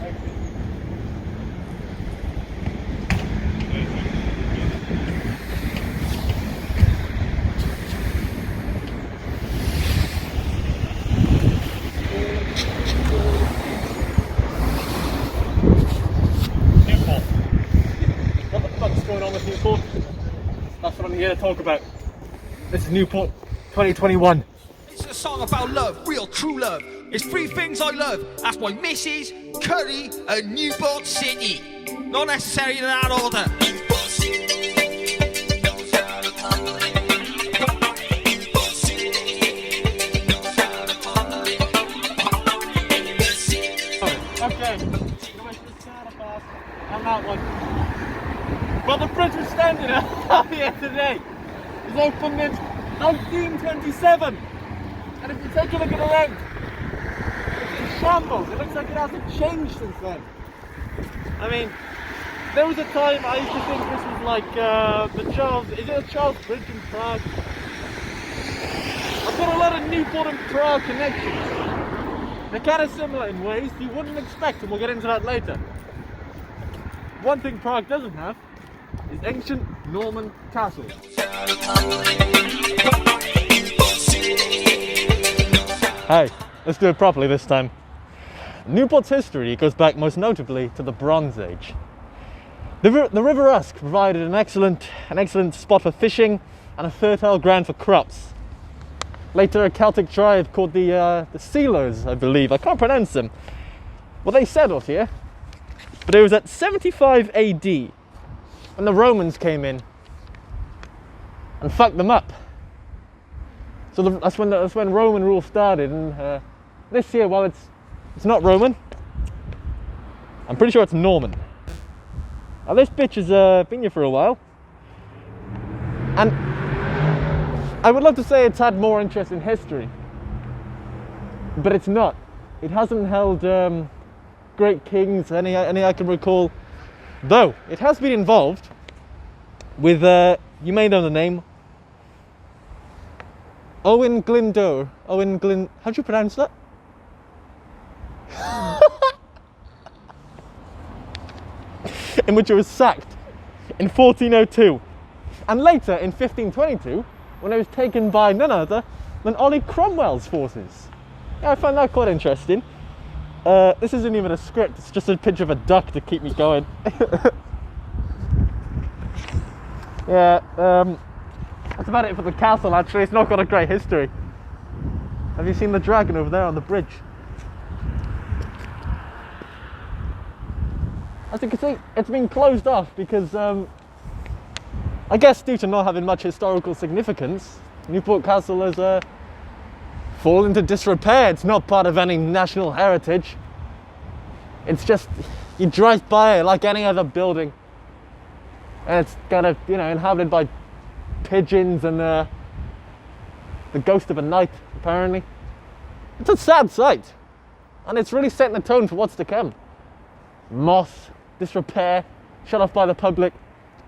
Newport. What the fuck's going on with Newport? That's what I'm here to talk about. This is Newport 2021. It's a song about love, real true love. It's three things I love. That's my missus, curry, and Newport City. Not necessarily in that order. Okay, and that one. Well, the bridge we're standing at here today is opened in 1927, and if you take a look at the length, it's in shambles. It looks like it hasn't changed since then. I mean, there was a time I used to think this was like is it a Charles Bridge in Prague? I've got a lot of Newport and Prague connections. They're kind of similar in ways you wouldn't expect, and we'll get into that later. One thing Prague doesn't have is ancient Norman castles. Hey, let's do it properly this time. Newport's history goes back most notably to the Bronze Age. The River Usk provided an excellent spot for fishing and a fertile ground for crops. Later, a Celtic tribe called the Sealers, I believe, I can't pronounce them, well, they settled here. But it was at 75 AD when the Romans came in and fucked them up. So that's when Roman rule started. And this here, well, it's not Roman. I'm pretty sure it's Norman. Now this bitch has been here for a while, and I would love to say it's had more interest in history, but it's not. It hasn't held great kings, any I can recall, though it has been involved with, you may know the name, Owen Glyndwr. How do you pronounce that? In which it was sacked in 1402, and later in 1522 when it was taken by none other than Ollie Cromwell's forces. Yeah, I found that quite interesting. This isn't even a script, it's just a picture of a duck to keep me going. Yeah, that's about it for the castle actually. It's not got a great history. Have you seen the dragon over there on the bridge? As you can see, it's been closed off because, I guess due to not having much historical significance, Newport Castle has fallen into disrepair. It's not part of any national heritage. It's just, you drive by it like any other building. And it's kind of, inhabited by pigeons and the ghost of a knight, apparently. It's a sad sight. And it's really setting the tone for what's to come. Moss, disrepair, shut off by the public,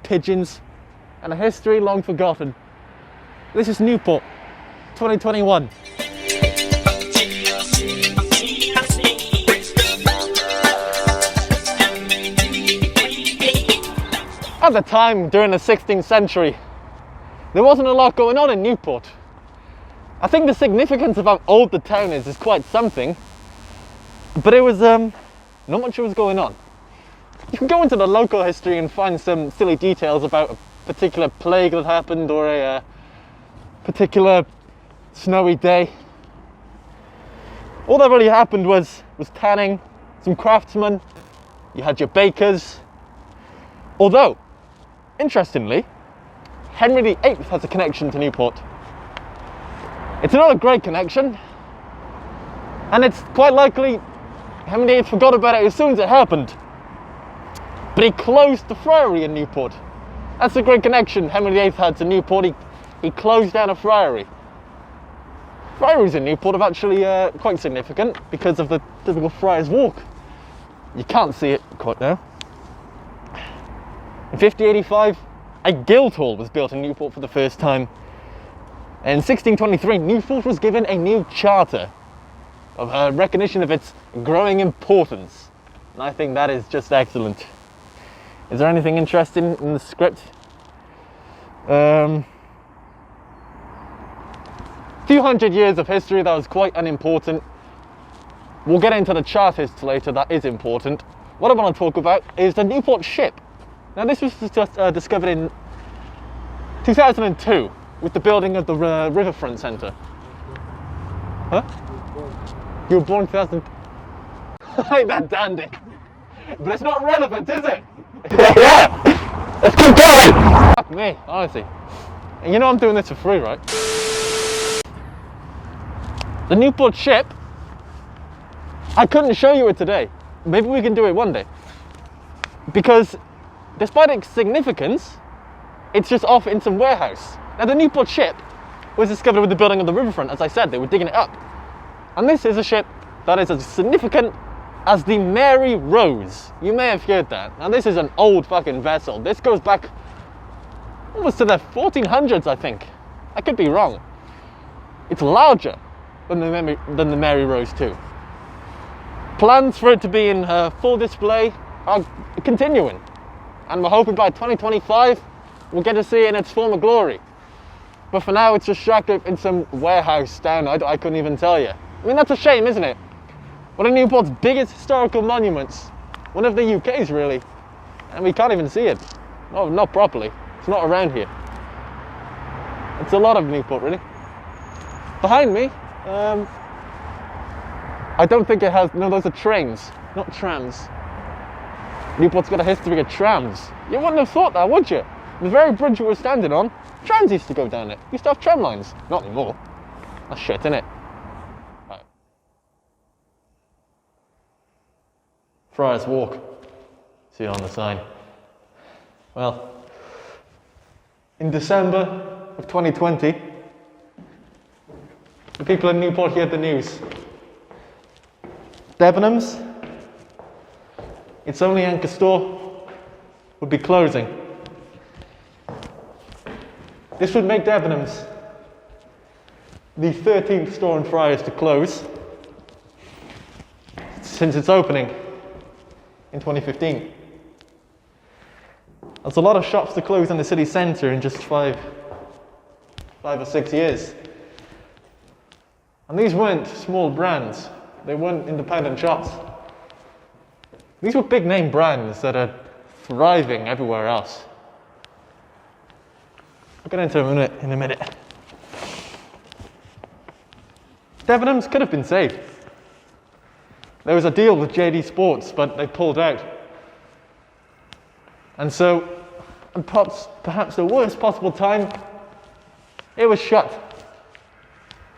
pigeons, and a history long forgotten. This is Newport, 2021. At the time, during the 16th century, there wasn't a lot going on in Newport. I think the significance of how old the town is quite something, but it was, not much was going on. You can go into the local history and find some silly details about a particular plague that happened or a particular snowy day. All that really happened was tanning, some craftsmen, you had your bakers. Although, interestingly, Henry VIII has a connection to Newport. It's not a great connection, and it's quite likely Henry VIII forgot about it as soon as it happened. But he closed the friary in Newport. That's a great connection Henry VIII had to Newport. He closed down a friary. Friaries in Newport are actually quite significant because of the typical Friar's Walk. You can't see it quite now. In 1585, a guild hall was built in Newport for the first time. In 1623, Newport was given a new charter of recognition of its growing importance. And I think that is just excellent. Is there anything interesting in the script? Few hundred years of history that was quite unimportant. We'll get into the Chartist later, that is important. What I want to talk about is the Newport ship. Now this was just discovered in 2002 with the building of the Riverfront Centre. Huh? You were born in 2000? Ain't that dandy? But it's not relevant, is it? Yeah! Let's keep going! Fuck me, honestly. And you know I'm doing this for free, right? The Newport ship, I couldn't show you it today. Maybe we can do it one day. Because despite its significance, it's just off in some warehouse. Now the Newport ship was discovered with the building of the riverfront, as I said, they were digging it up. And this is a ship that is as significant as the Mary Rose. You may have heard that. Now this is an old fucking vessel. This goes back almost to the 1400s, I think. I could be wrong. It's larger than the Mary Rose too. Plans for it to be in full display are continuing, and we're hoping by 2025 we'll get to see it in its former glory. But for now it's just shacked up in some warehouse down, I couldn't even tell you. I mean, that's a shame, isn't it? One of Newport's biggest historical monuments, one of the UK's really, and we can't even see it. No, not properly. It's not around here. It's a lot of Newport, really. Behind me, I don't think it has, no, those are trains, not trams. Newport's got a history of trams. You wouldn't have thought that, would you? The very bridge we were standing on, trams used to go down it. Used to have tram lines. Not anymore. That's shit, innit? Right. Friar's Walk. See it on the sign. Well, in December of 2020, the people in Newport heard the news. Debenhams, its only anchor store, would be closing. This would make Debenhams the 13th store in Friars to close since its opening in 2015. That's a lot of shops to close in the city centre in just five or 6 years. And these weren't small brands. They weren't independent shops. These were big name brands that are thriving everywhere else. I'll get into it in a minute. Debenhams could have been saved. There was a deal with JD Sports, but they pulled out. And so, and perhaps the worst possible time, it was shut.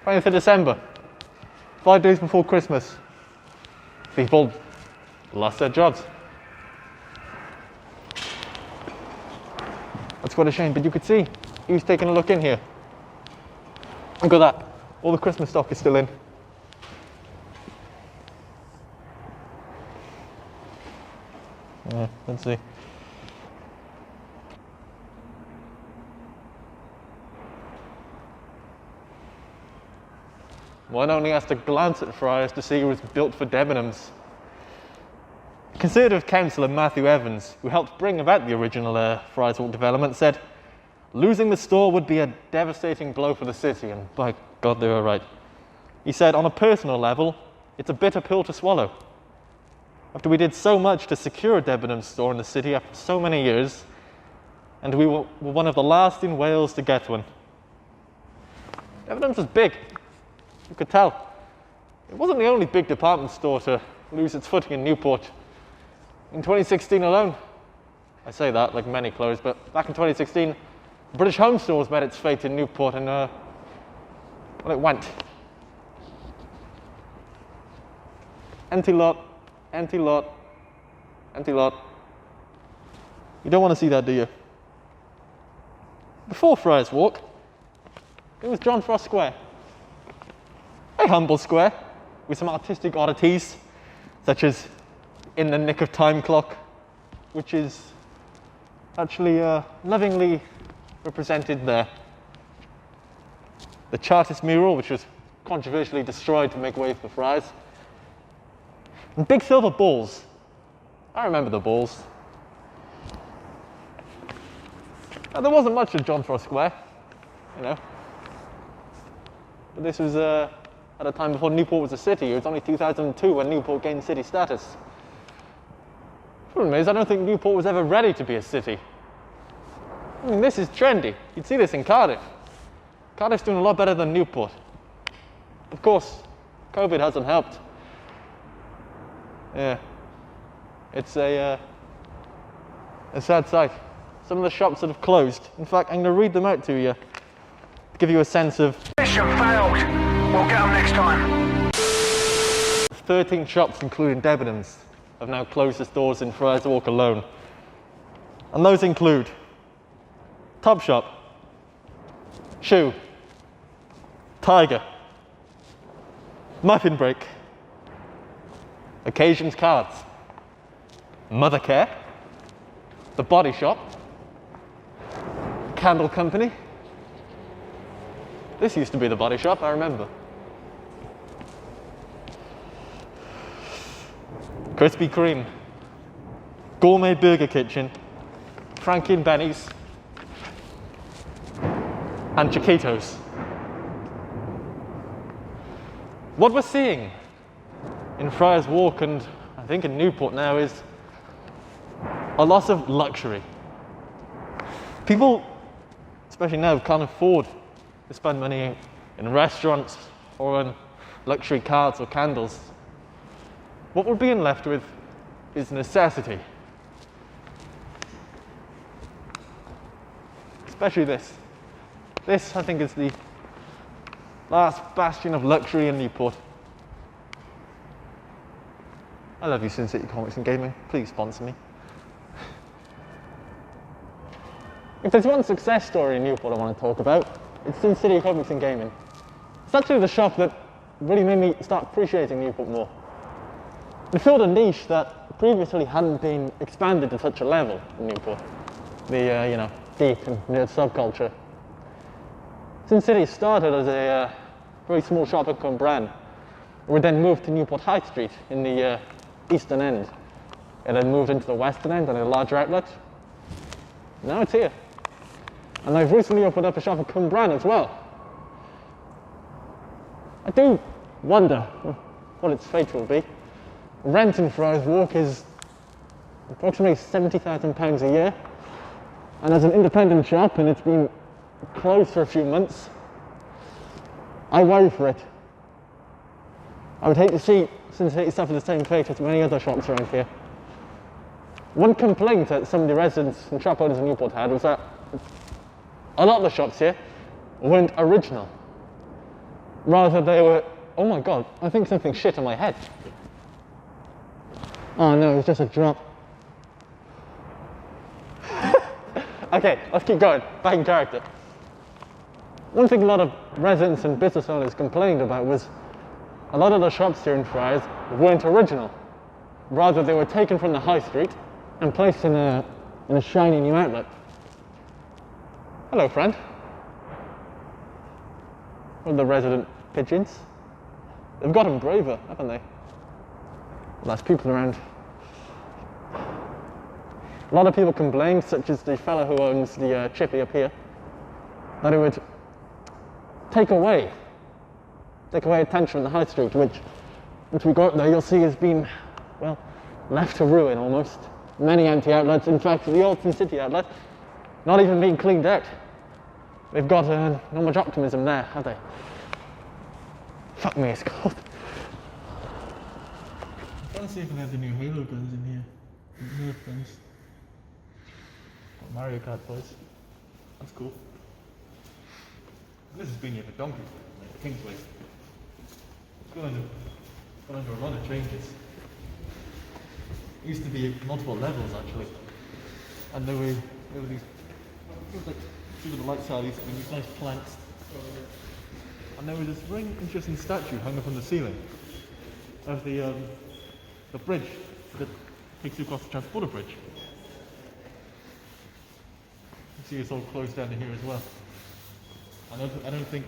20th of December, 5 days before Christmas. People lost their jobs. That's quite a shame, but you could see he was taking a look in here. Look at that. All the Christmas stock is still in. Yeah, let's see. One only has to glance at Friars to see it was built for Debenhams. Conservative councillor Matthew Evans, who helped bring about the original Friars Walk development, said losing the store would be a devastating blow for the city, and by God they were right. He said, on a personal level, it's a bitter pill to swallow. After we did so much to secure a Debenhams store in the city after so many years, and we were one of the last in Wales to get one. Debenhams was big. You could tell. It wasn't the only big department store to lose its footing in Newport. In 2016 alone, I say that like many closed, but back in 2016, British Home Stores met its fate in Newport, and well, it went. Empty lot, empty lot, empty lot. You don't want to see that, do you? Before Friars Walk, it was John Frost Square. A humble square with some artistic oddities, such as In the Nick of Time clock, which is actually lovingly represented there. The Chartist mural, which was controversially destroyed to make way for Friars. And big silver balls I remember the balls. There wasn't much at John Frost Square, you know. But this was at a time before Newport was a city. It was only 2002 when Newport gained city status. The problem is, I don't think Newport was ever ready to be a city. I mean, this is trendy. You'd see this in Cardiff. Cardiff's doing a lot better than Newport. Of course, COVID hasn't helped. Yeah, it's a sad sight. Some of the shops that have closed. In fact, I'm going to read them out to you, to give you a sense of... Mission failed. We'll get them next time. 13 shops, including Debenhams, have now closed its doors in Friar's Walk alone. And those include Topshop, Shoe, Tiger, Muffin Break, Occasions Cards, Mother Care, The Body Shop, Candle Company. This used to be The Body Shop, I remember. Krispy Kreme, Gourmet Burger Kitchen, Frankie and Benny's, and Chiquitos. What we're seeing in Friar's Walk and I think in Newport now is a loss of luxury. People, especially now, can't afford to spend money in restaurants or on luxury cards or candles. What we're being left with is necessity. Especially this. This, I think, is the last bastion of luxury in Newport. I love you, Sin City Comics and Gaming. Please sponsor me. If there's one success story in Newport I want to talk about, it's Sin City Comics and Gaming. It's actually the shop that really made me start appreciating Newport more. It filled a niche that previously hadn't been expanded to such a level in Newport. The, geek and nerd subculture. Sin City started as a very small shop at Cwmbran. We then moved to Newport High Street in the eastern end. And then moved into the western end and a larger outlet. Now it's here. And I've recently opened up a shop at Cwmbran as well. I do wonder what its fate will be. Rent in Friar's Walk is approximately £70,000 a year. And as an independent shop, and it's been closed for a few months, I worry for it. I would hate to see Sin City suffer the same fate as many other shops around here. One complaint that some of the residents and shop owners in Newport had was that a lot of the shops here weren't original. Rather, they were, oh my god, I think something shit on my head. Oh no, it was just a drop. Okay, let's keep going, back in character. One thing a lot of residents and business owners complained about was a lot of the shops here in Friars weren't original. Rather, they were taken from the high street and placed in a shiny new outlet. Hello, friend. One of the resident pigeons. They've gotten braver, haven't they? Less people around. A lot of people complained, such as the fellow who owns the chippy up here, that it would take away attention from the high street, which we go up there, you'll see has been, well, left to ruin almost. Many empty outlets. In fact, the old Sin City outlet, not even being cleaned out. They've got not much optimism there, have they? Fuck me, it's cold. I'm trying to see if they have the new Halo guns in here. Nerf guns. Got Mario Kart toys. That's cool. This has been here for donkeys, like the Kingsway. It's gone under a lot of changes. It used to be multiple levels actually. And there were these, like, see where the lights are, these nice planks. And there was this very interesting statue hung up on the ceiling of the bridge that takes you across the transporter bridge. You see it's all closed down to here as well. I don't think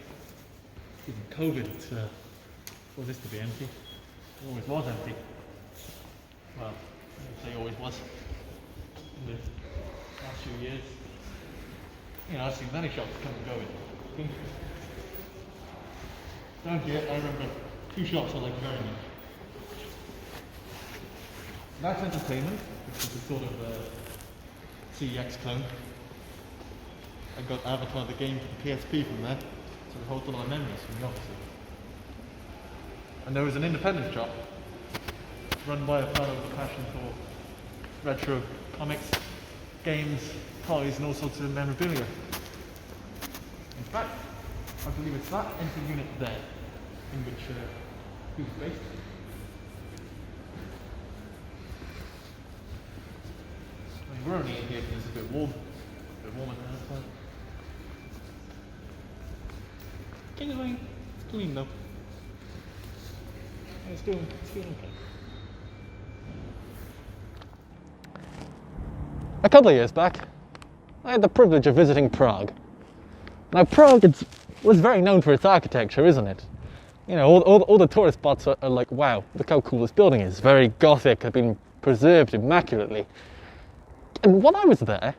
even COVID caused this to be empty. It always was empty. Well, as he always was in the last few years. You know, I've seen many shops come and go in. Down here, I remember 2 shops I like very much. That's Entertainment, which is a sort of CEX clone. I got Avatar the game for the PSP from there, so it holds a lot of memories from the office. And there was an independent shop run by a fellow with a passion for retro comics, games, toys and all sorts of memorabilia. In fact, I believe it's that empty unit there in which he was based. I mean, we're only in here because it's a bit warm. A bit warmer than outside. Anyway, it's clean though. It's doing okay. A couple of years back, I had the privilege of visiting Prague. Now Prague was very known for its architecture, isn't it? You know, all the tourist spots are like, wow, look how cool this building is. Very Gothic, have been preserved immaculately. And while I was there,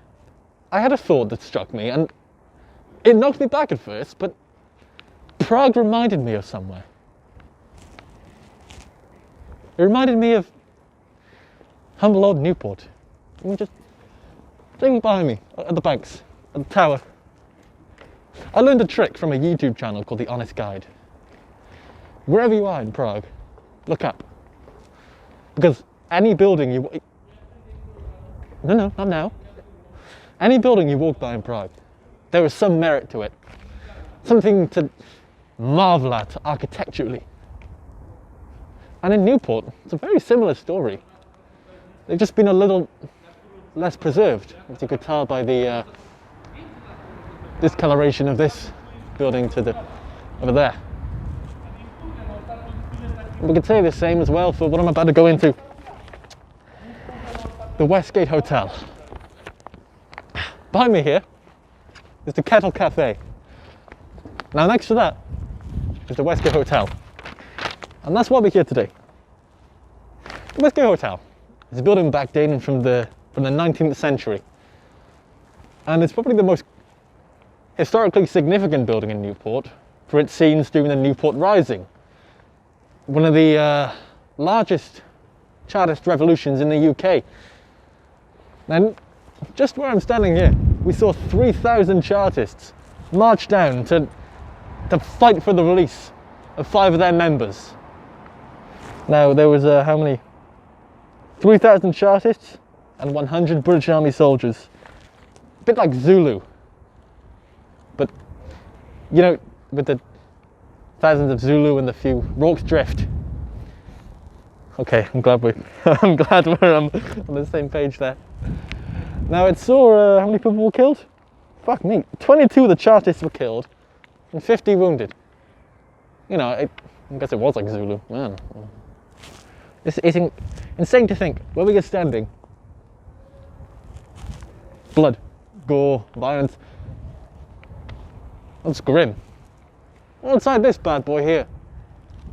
I had a thought that struck me, and it knocked me back at first, but Prague reminded me of somewhere. It reminded me of humble old Newport. I mean, just take behind me, at the banks, at the tower. I learned a trick from a YouTube channel called The Honest Guide. Wherever you are in Prague, look up. Because any building you... No, not now. Any building you walk by in Prague, there is some merit to it. Something to marvel at architecturally. And in Newport, it's a very similar story. They've just been a little less preserved, as you could tell by the discoloration of this building to the over there. We could say the same as well for what I'm about to go into. The Westgate Hotel. Behind me here is the Kettle Cafe. Now next to that is the Westgate Hotel. And that's why we're here today. The Westgate Hotel is a building back dating from the 19th century. And it's probably the most historically significant building in Newport for its scenes during the Newport Rising. One of the largest Chartist revolutions in the UK. And just where I'm standing here, we saw 3,000 Chartists march down to fight for the release of 5 of their members. Now there was how many? 3,000 Chartists and 100 British Army soldiers. A bit like Zulu. But, you know, with the thousands of Zulu and the few Rorke's Drift. Okay, I'm glad we're on the same page there. Now it saw how many people were killed? Fuck me, 22 of the Chartists were killed and 50 wounded. You know, I guess it was like Zulu, man. It's insane to think, where we are standing, blood, gore, violence, that's grim. Well, inside this bad boy here,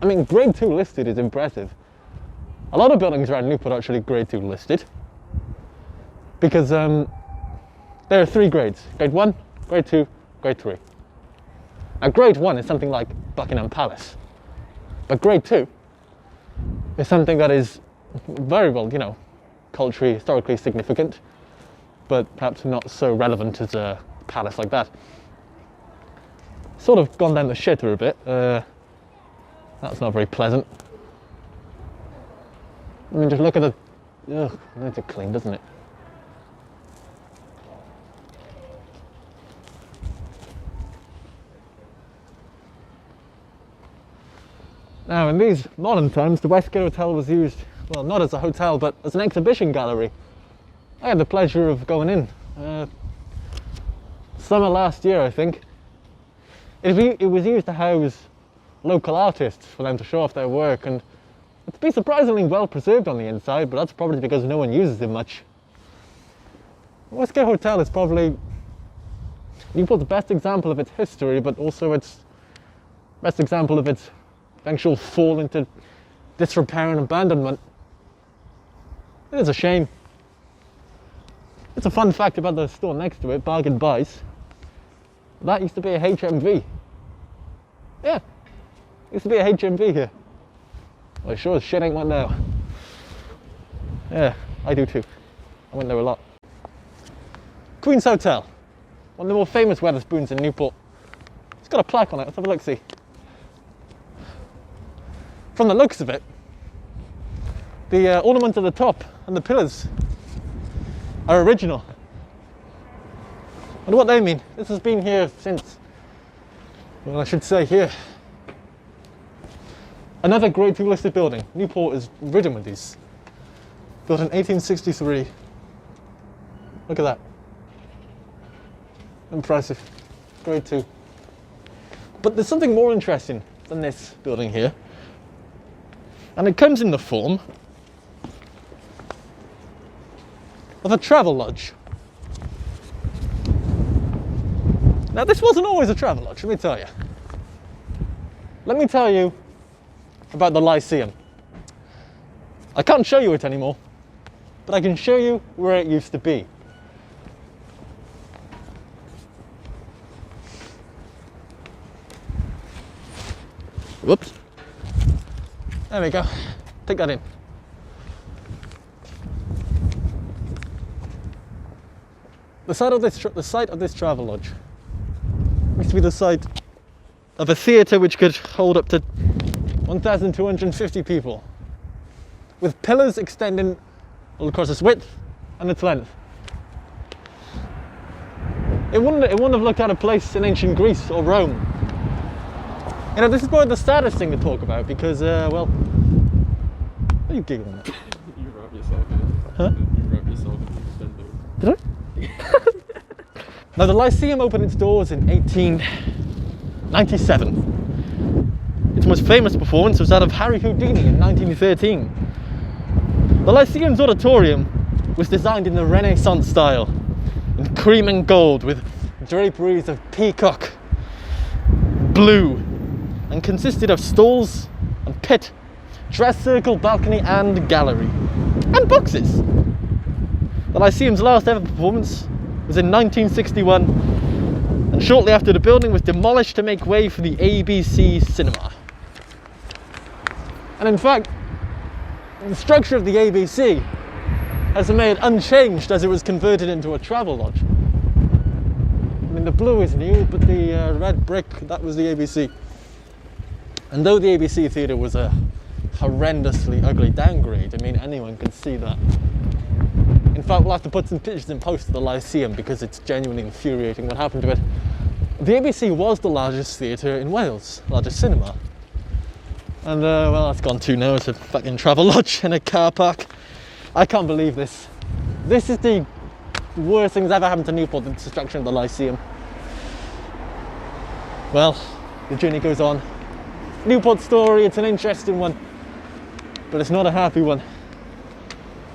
I mean, grade 2 listed is impressive. A lot of buildings around Newport are actually grade 2 listed, because there are 3 grades, grade 1, grade 2, grade 3. Now grade 1 is something like Buckingham Palace, but grade 2 is something that is very well, you know, culturally, historically significant, but perhaps not so relevant as a palace like that. Sort of gone down the shitter a bit. That's not very pleasant. I mean, just look at the... Ugh, it needs it clean, doesn't it? Now, in these modern times, the Westgate Hotel was used, well, not as a hotel, but as an exhibition gallery. I had the pleasure of going in summer last year, I think. It was used to house local artists for them to show off their work, and it's been surprisingly well preserved on the inside, but that's probably because no one uses it much. Westgate Hotel is probably Newport's best example of its history, but also its best example of its eventual fall into disrepair and abandonment. It is a shame. It's a fun fact about the store next to it, Bargain Buys. That used to be a HMV. Yeah, used to be a HMV here. Well, sure as shit ain't one now. Yeah, I do too. I went there a lot. Queen's Hotel, one of the more famous Wetherspoons in Newport. It's got a plaque on it, let's have a look-see. From the looks of it, the ornament at the top and the pillars are original. And what they mean, this has been here since, well, I should say here. Another Grade 2 listed building. Newport is ridden with these. Built in 1863. Look at that. Impressive. Grade 2. But there's something more interesting than this building here. And it comes in the form of a travel lodge. Now this wasn't always a travel lodge, let me tell you. Let me tell you about the Lyceum. I can't show you it anymore, but I can show you where it used to be. Whoops. There we go. Take that in. The site of this travel lodge used to be the site of a theatre which could hold up to 1,250 people, with pillars extending all across its width and its length. It wouldn't have looked out of place in ancient Greece or Rome. You know, this is probably the saddest thing to talk about because, well, what are you giggling at? You rub yourself in. Huh? You rub yourself in the window. Did I? Now, the Lyceum opened its doors in 1897. Its most famous performance was that of Harry Houdini in 1913. The Lyceum's auditorium was designed in the Renaissance style, in cream and gold with draperies of peacock blue, and consisted of stalls and pit, dress circle, balcony and gallery, and boxes. The Lyceum's last ever performance was in 1961, and shortly after the building was demolished to make way for the ABC cinema. And in fact, the structure of the ABC has remained unchanged as it was converted into a travel lodge. I mean, the blue is new, but the red brick, that was the ABC. And though the ABC Theatre was a horrendously ugly downgrade, I mean, anyone can see that. In fact, we'll have to put some pictures in post of the Lyceum because it's genuinely infuriating what happened to it. The ABC was the largest theatre in Wales, largest cinema. And well, that's gone too now. It's a fucking travel lodge in a car park. I can't believe this. This is the worst thing that's ever happened to Newport, the destruction of the Lyceum. Well, the journey goes on. Newport's story, it's an interesting one, but it's not a happy one.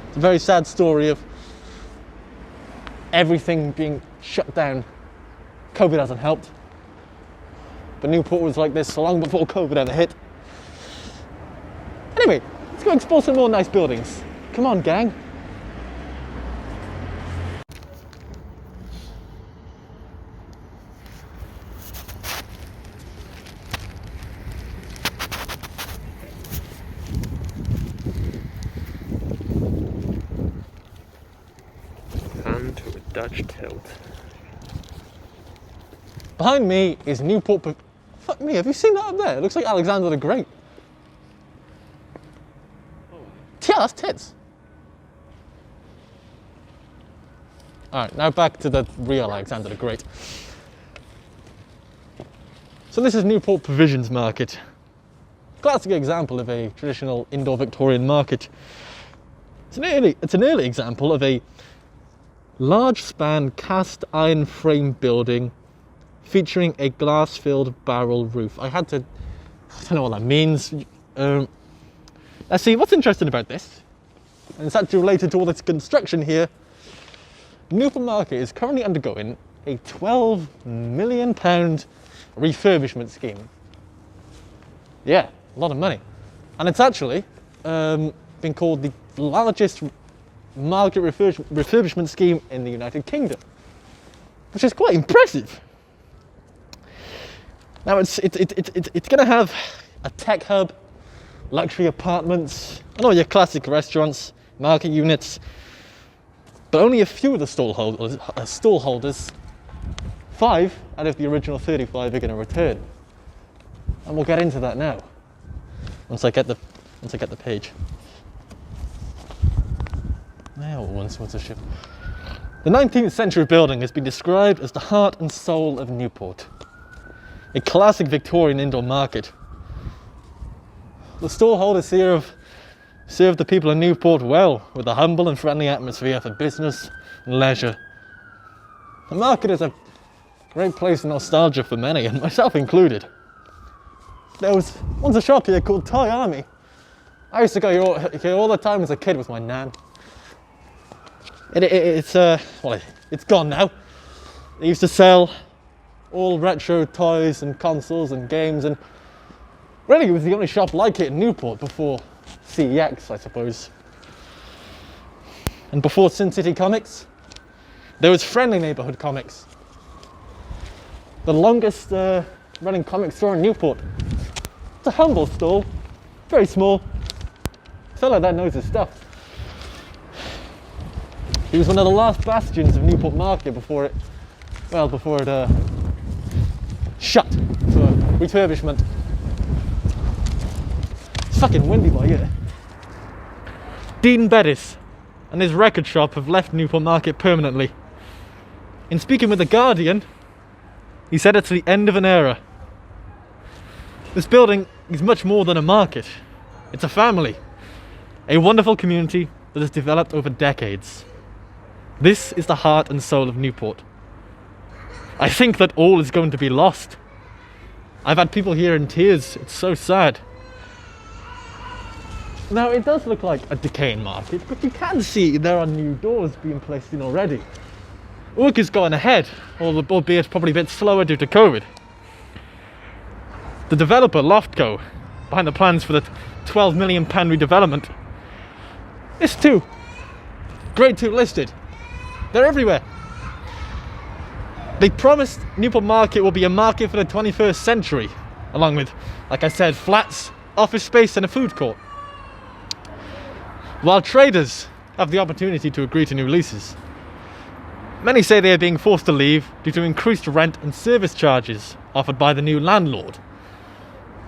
It's a very sad story of everything being shut down. COVID hasn't helped, but Newport was like this long before COVID ever hit. Anyway, let's go explore some more nice buildings. Come on, gang. Hand to a Dutch tilt. Behind me is Newport. Fuck me, have you seen that up there? It looks like Alexander the Great. Yeah, that's tits. Alright, now back to the real Alexander the Great. So this is Newport Provisions Market. Classic example of a traditional indoor Victorian market. It's an early example of a large span cast iron frame building featuring a glass-filled barrel roof. I don't know what that means. Let's see, what's interesting about this, and it's actually related to all this construction here. Newport Market is currently undergoing a £12 million refurbishment scheme. Yeah, a lot of money. And it's actually been called the largest market refurbishment scheme in the United Kingdom, which is quite impressive. Now it's going to have a tech hub, luxury apartments, and all your classic restaurants, market units. But only a few of the stallholders, 5 out of the original 35 are going to return, and we'll get into that now. Once I get the page. Now, once was a ship. The 19th century building has been described as the heart and soul of Newport, a classic Victorian indoor market. The stallholders here serve the people of Newport well, with a humble and friendly atmosphere for business and leisure. The market is a great place of nostalgia for many, and myself included. There was once a shop here called Toy Army. I used to go here all the time as a kid with my nan. It's gone now. They used to sell all retro toys and consoles and games, and really it was the only shop like it in Newport before CEX, I suppose. And before Sin City Comics, there was Friendly Neighborhood Comics, the longest running comic store in Newport. It's a humble stall, very small. A fellow that knows his stuff. He was one of the last bastions of Newport Market before it shut for refurbishment. It's fucking windy by here. Dean Bettis and his record shop have left Newport Market permanently. In speaking with The Guardian, he said it's the end of an era. This building is much more than a market. It's a family, a wonderful community that has developed over decades. This is the heart and soul of Newport. I think that all is going to be lost. I've had people here in tears. It's so sad. Now, it does look like a decaying market, but you can see there are new doors being placed in already. Work is going ahead, albeit probably a bit slower due to COVID. The developer, Loftco, behind the plans for the £12 million redevelopment, is too. Grade 2 listed. They're everywhere. They promised Newport Market will be a market for the 21st century, along with, like I said, flats, office space and a food court. While traders have the opportunity to agree to new leases, many say they are being forced to leave due to increased rent and service charges offered by the new landlord.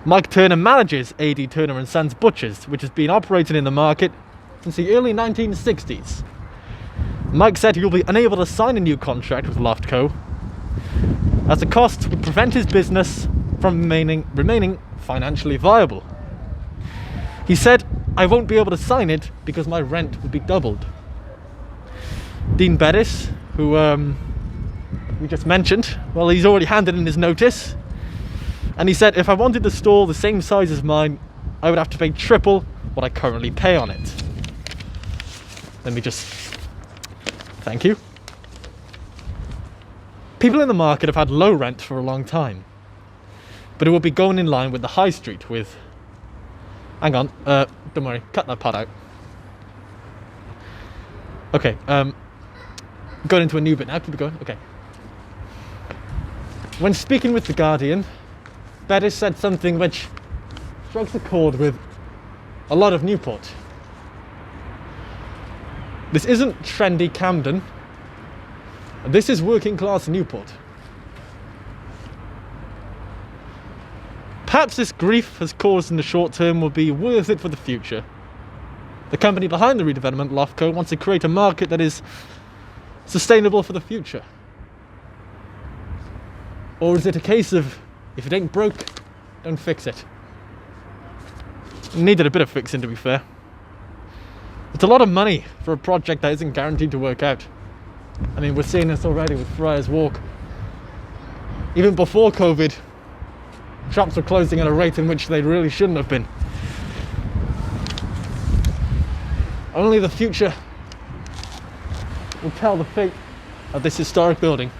Mike Turner manages A.D. Turner & Sons Butchers, which has been operating in the market since the early 1960s. Mike said he will be unable to sign a new contract with Loftco, as the costs would prevent his business from remaining financially viable. He said, "I won't be able to sign it because my rent will be doubled." Dean Bettis, who we just mentioned, well, he's already handed in his notice, and he said, "If I wanted the store the same size as mine, I would have to pay triple what I currently pay on it." Let me just... Thank you. People in the market have had low rent for a long time, but it will be going in line with the high street with... Hang on, don't worry, cut that part out. Okay, going into a new bit now, keep it going, okay. When speaking with The Guardian, Bettis said something which strikes a chord with a lot of Newport. This isn't trendy Camden. This is working class Newport. Perhaps this grief has caused in the short term will be worth it for the future. The company behind the redevelopment, Loftco, wants to create a market that is sustainable for the future. Or is it a case of, if it ain't broke, don't fix it? It needed a bit of fixing, to be fair. It's a lot of money for a project that isn't guaranteed to work out. I mean, we're seeing this already with Friar's Walk. Even before COVID, shops were closing at a rate in which they really shouldn't have been. Only the future will tell the fate of this historic building.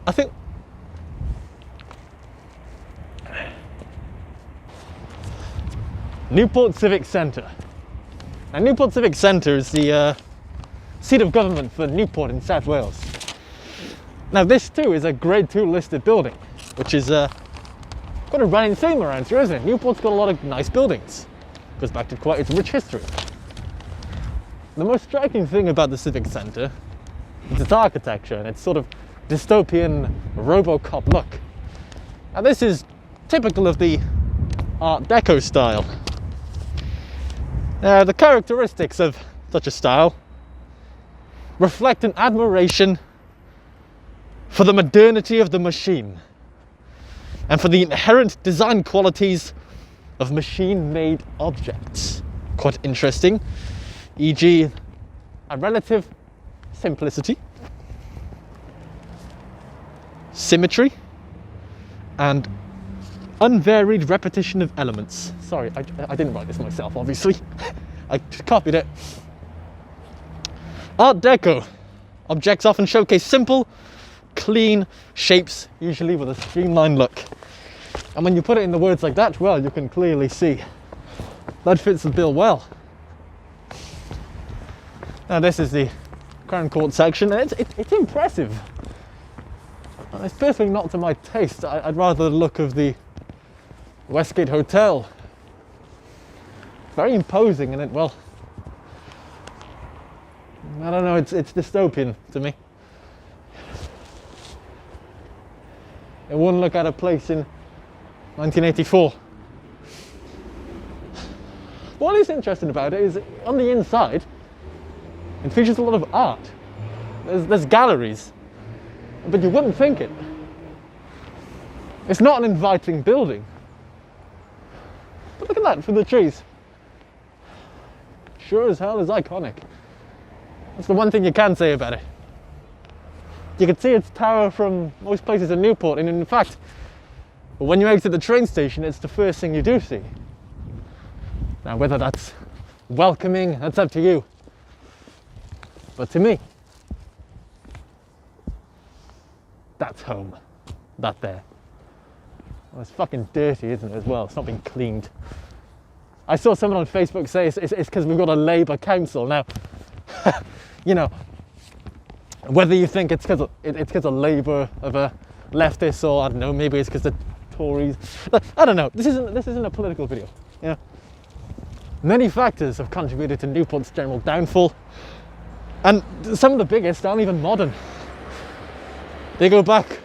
I think Newport Civic Centre. Now, Newport Civic Centre is the seat of government for Newport in South Wales. Now, this too is a Grade 2 listed building, which is got a running theme around here, isn't it? Newport's got a lot of nice buildings. Goes back to quite its rich history. The most striking thing about the Civic Centre is its architecture and its sort of dystopian Robocop look. Now, this is typical of the Art Deco style. Now, the characteristics of such a style reflect an admiration for the modernity of the machine and for the inherent design qualities of machine-made objects. Quite interesting, e.g. a relative simplicity, symmetry, and unvaried repetition of elements. Sorry, I didn't write this myself, obviously. I just copied it. Art Deco. Objects often showcase simple, clean shapes, usually with a streamlined look. And when you put it in the words like that, well, you can clearly see that fits the bill well. Now, this is the Crown Court section, and it's impressive. It's personally not to my taste. I'd rather the look of the Westgate Hotel. Very imposing, and well, I don't know, it's dystopian to me. It wouldn't look out of place in 1984. What is interesting about it is on the inside, it features a lot of art. There's galleries, but you wouldn't think it. It's not an inviting building. But look at that, through the trees. Sure as hell is iconic. That's the one thing you can say about it. You can see its tower from most places in Newport, and in fact, when you exit the train station, it's the first thing you do see. Now, whether that's welcoming, that's up to you. But to me, that's home. That there. Well, it's fucking dirty, isn't it, as well? It's not been cleaned. I saw someone on Facebook say it's because we've got a Labour council. Now, you know, whether you think it's because of Labour, of a leftist, or I don't know, maybe it's because the Tories. I don't know. This isn't a political video. You know, many factors have contributed to Newport's general downfall, and some of the biggest aren't even modern. They go back.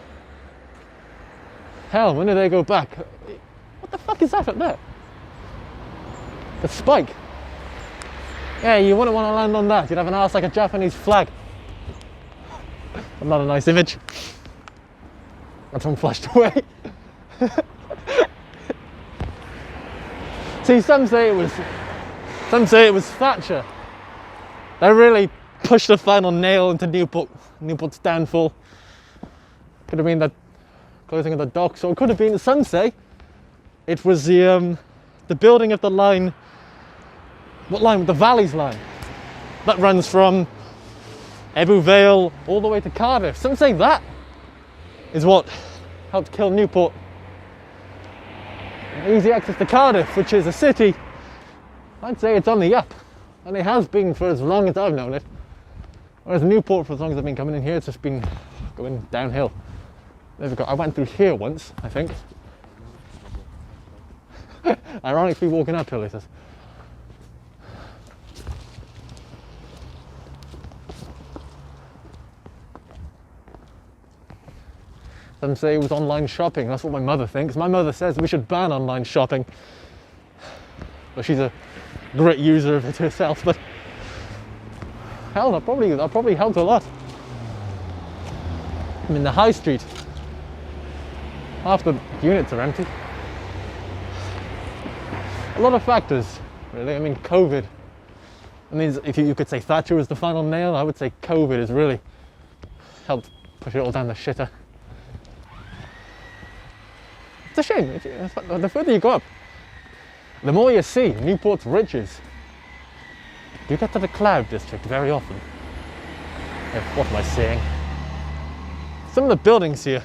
Hell, when do they go back? What the fuck is that up there? A spike. Yeah, you wouldn't want to land on that. You'd have an arse like a Japanese flag. Not a nice image. That's one flashed away. See, some say it was Thatcher. They really pushed the final nail into Newport's downfall. Could have been the closing of the docks, or it could have been, some say, it was the building of the line. What line? The Valleys line. That runs from Ebbw Vale all the way to Cardiff. Some say that is what helped kill Newport. Easy access to Cardiff, which is a city, I'd say it's on the up. And it has been for as long as I've known it. Whereas Newport, for as long as I've been coming in here, it's just been going downhill. There we go. I went through here once, I think. Ironically, walking uphill, it says. Some say it was online shopping. That's what my mother thinks. My mother says we should ban online shopping. But she's a great user of it herself. But hell, that probably helped a lot. I mean, the high street, half the units are empty. A lot of factors, really. I mean, COVID. I mean, if you could say Thatcher was the final nail, I would say COVID has really helped push it all down the shitter. It's a shame. The further you go up, the more you see Newport's riches. You get to the Cloud District very often. What am I saying? Some of the buildings here.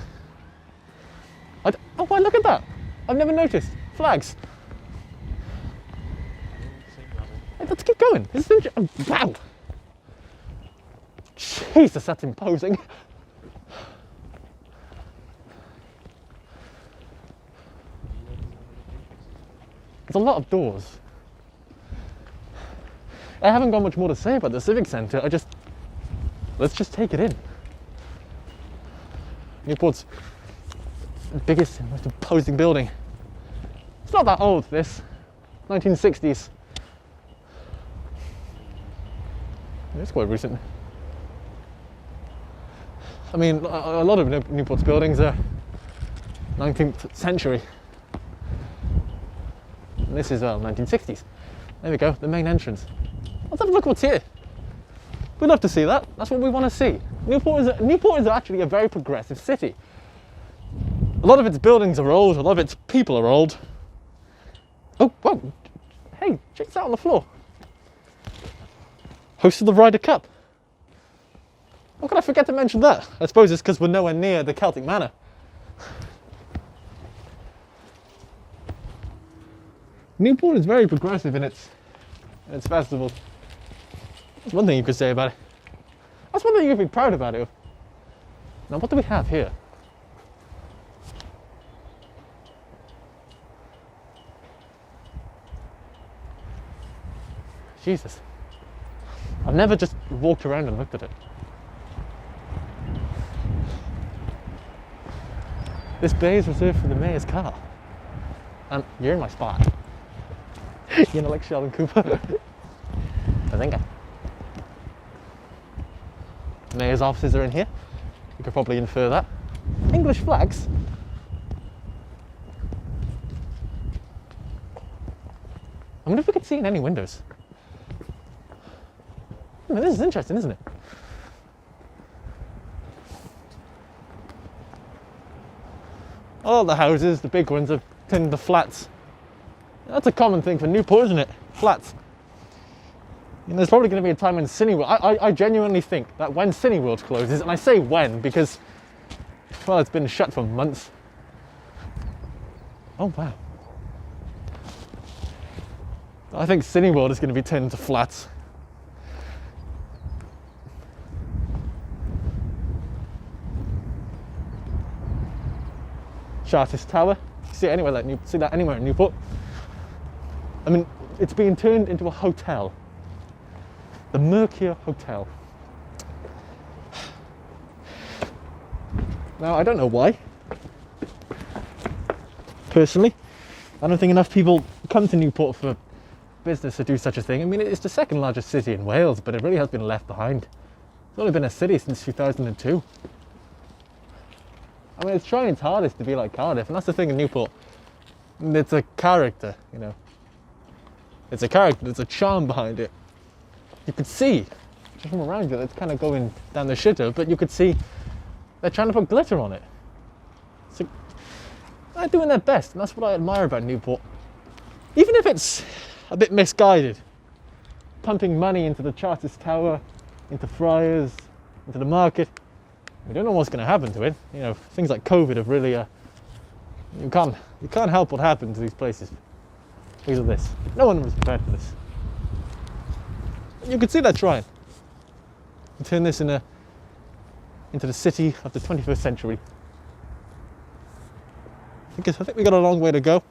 Oh, wow, look at that! I've never noticed. Flags. Let's keep going. This is oh, wow. Jesus, that's imposing. There's a lot of doors. I haven't got much more to say about the Civic Centre. Let's just take it in. Newport's biggest and most imposing building. It's not that old, this. 1960s. It's quite recent. I mean, a lot of Newport's buildings are 19th century. And this is 1960s. There we go, the main entrance. Let's have a look what's here. We'd love to see that. That's what we want to see. Newport is actually a very progressive city. A lot of its buildings are old, a lot of its people are old. Oh, whoa. Hey, check this out on the floor. Hosted the Ryder Cup. How could I forget to mention that? I suppose it's because we're nowhere near the Celtic Manor. Newport is very progressive in its festivals. That's one thing you could say about it. That's one thing you could be proud about it. Now, what do we have here? Jesus. I've never just walked around and looked at it. This bay is reserved for the mayor's car. And you're in my spot. You know, like Sheldon Cooper. I think the mayor's offices are in here. You could probably infer that. English flags. I wonder if we could see in any windows. I mean, this is interesting, isn't it? All the houses, the big ones, have turned into flats. That's a common thing for Newport, isn't it? Flats. And there's probably going to be a time when Cineworld... I genuinely think that when Cineworld closes, and I say when because, well, it's been shut for months. Oh, wow. I think Cineworld is going to be turned into flats. Charters Tower. See it anywhere like see that anywhere in Newport. I mean, it's being turned into a hotel. The Mercure Hotel. Now, I don't know why. Personally, I don't think enough people come to Newport for business to do such a thing. I mean, it's the second largest city in Wales, but it really has been left behind. It's only been a city since 2002. I mean, it's trying its hardest to be like Cardiff, and that's the thing in Newport. It's a character, you know. It's a character, there's a charm behind it. You could see, just from around you, it's kind of going down the shitter, but you could see they're trying to put glitter on it. So they're doing their best, and that's what I admire about Newport. Even if it's a bit misguided, pumping money into the Charters Tower, into Friars, into the market. We don't know what's going to happen to it. You know, things like COVID have really, you can't help what happens to these places because of this. No one was prepared for this. You could see that trying. Turn this into the city of the 21st century. I think we got a long way to go.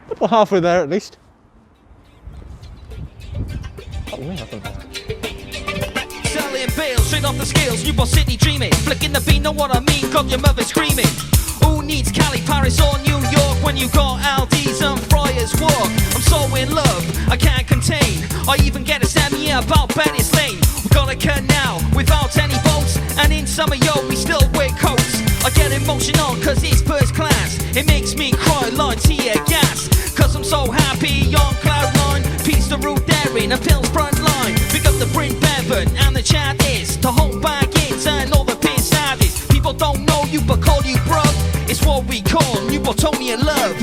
But we're halfway there at least. Oh, we have something. Selling bales, straight off the scales, Newport City dreaming. Flicking the beat, know what I mean, got your mother screaming. Who needs Cali, Paris or New York when you got Aldi's and Friars Walk? I'm so in love, I can't contain. I even get a semi about Betty's Lane. We got a canal without any boats, and in summer, yo, we still wear coats. I get emotional cause it's first class. It makes me cry like tear gas. Cause I'm so happy on cloud nine. Peace to Ruth Daring, a Pill's front line. Pick up the Bryn Bevan and the chat is to hold back ins and all the piss addies. People don't know you but call you bro. It's what we call Newportonian love.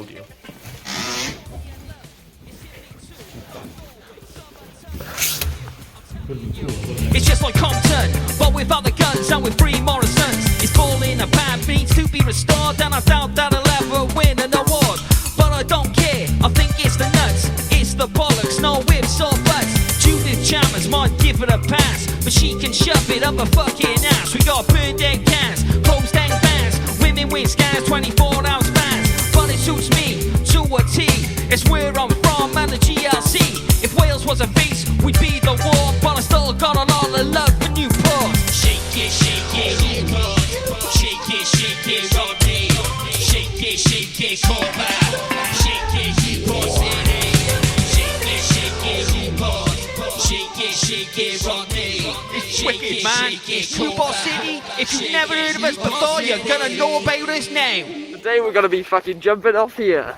told you. It's just like Compton, but with other guns and with three Morrisons. It's falling apart, needs to be restored, and I doubt that I'll ever win an award. But I don't care, I think it's the nuts, it's the bollocks, no whips or butts. Judith Chalmers might give it a pass, but she can shove it up her fucking ass. We got burned egg cans, closed egg bands, women with scans, 24-ounce bands. But it suits me to a T, it's where I'm from and the GLC. If Wales was a face, we'd be the war, but I still got a lot of love for Newport. Shake it, Newport. Shake it, Rodney. Shake it, Corba. Shake it, Newport City. Shake it, Newport. Shake it, Rodney. It's wicked, man. Newport City, if you've never heard of us before, you're gonna know about us now. Today we're gonna be fucking jumping off here.